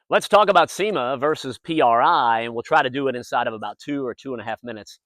Let's talk about SEMA versus PRI, and we'll try to do it inside of about 2 or 2.5 minutes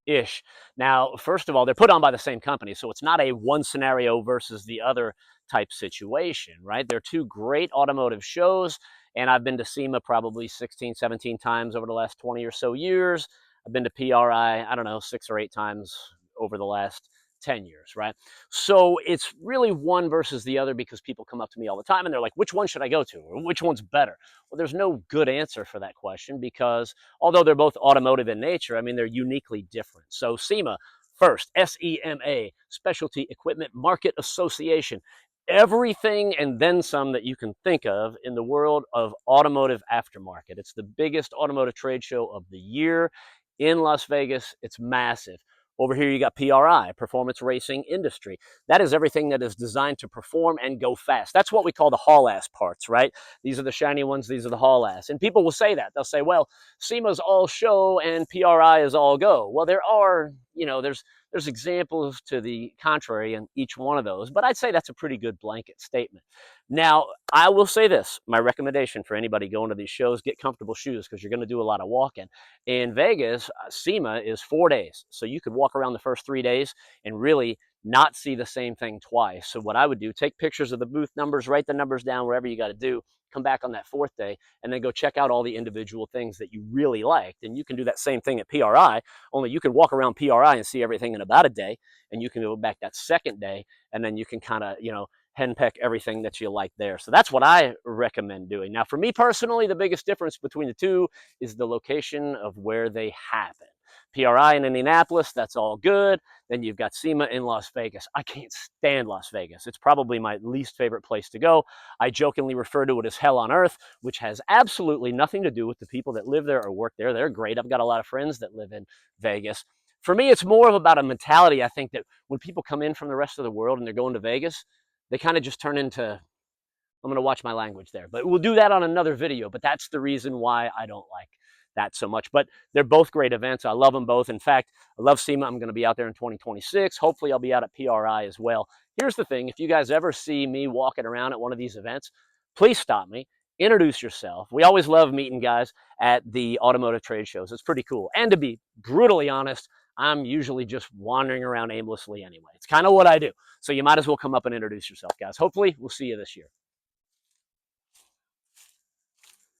ish. Now, first of all, they're put on by the same company, so it's not a one scenario versus the other type situation, right? They're two great automotive shows, and I've been to SEMA probably 16, 17 times over the last 20 or so years. I've been to PRI, I don't know, 6 or 8 times over the last 10 years, right? So it's really one versus the other because people come up to me all the time and they're like, which one should I go to? Or which one's better? Well, there's no good answer for that question because although they're both automotive in nature, I mean, they're uniquely different. So SEMA, first, SEMA, Specialty Equipment Market Association. Everything and then some that you can think of in the world of automotive aftermarket. It's the biggest automotive trade show of the year in Las Vegas. It's massive. Over here, you got PRI, Performance Racing Industry. That is everything that is designed to perform and go fast. That's what we call the haul ass parts, right? These are the shiny ones. These are the haul ass. And people will say that. They'll say, well, SEMA's all show and PRI is all go. Well, there are, there's examples to the contrary in each one of those, but I'd say that's a pretty good blanket statement. Now, I will say this, my recommendation for anybody going to these shows, get comfortable shoes because you're going to do a lot of walking. In Vegas, SEMA is 4 days. So you could walk around the first 3 days and really not see the same thing twice. So what I would do, take pictures of the booth numbers, write the numbers down, wherever you got to do, come back on that 4th day, and then go check out all the individual things that you really liked. And you can do that same thing at PRI, only you can walk around PRI and see everything in about a day, and you can go back that 2nd day, and then you can kind of, henpeck everything that you like there. So that's what I recommend doing. Now, for me personally, the biggest difference between the two is the location of where they happen. PRI in Indianapolis, that's all good. Then you've got SEMA in Las Vegas. I can't stand Las Vegas. It's probably my least favorite place to go. I jokingly refer to it as hell on earth, which has absolutely nothing to do with the people that live there or work there. They're great. I've got a lot of friends that live in Vegas. For me, it's more of about a mentality. I think that when people come in from the rest of the world and they're going to Vegas, they kind of just turn into, I'm going to watch my language there, but we'll do that on another video. But that's the reason why I don't like that so much. But they're both great events. I love them both. In fact, I love SEMA. I'm going to be out there in 2026. Hopefully I'll be out at PRI as well. Here's the thing. If you guys ever see me walking around at one of these events, please stop me. Introduce yourself. We always love meeting guys at the automotive trade shows. It's pretty cool. And to be brutally honest, I'm usually just wandering around aimlessly anyway. It's kind of what I do. So you might as well come up and introduce yourself, guys. Hopefully, we'll see you this year.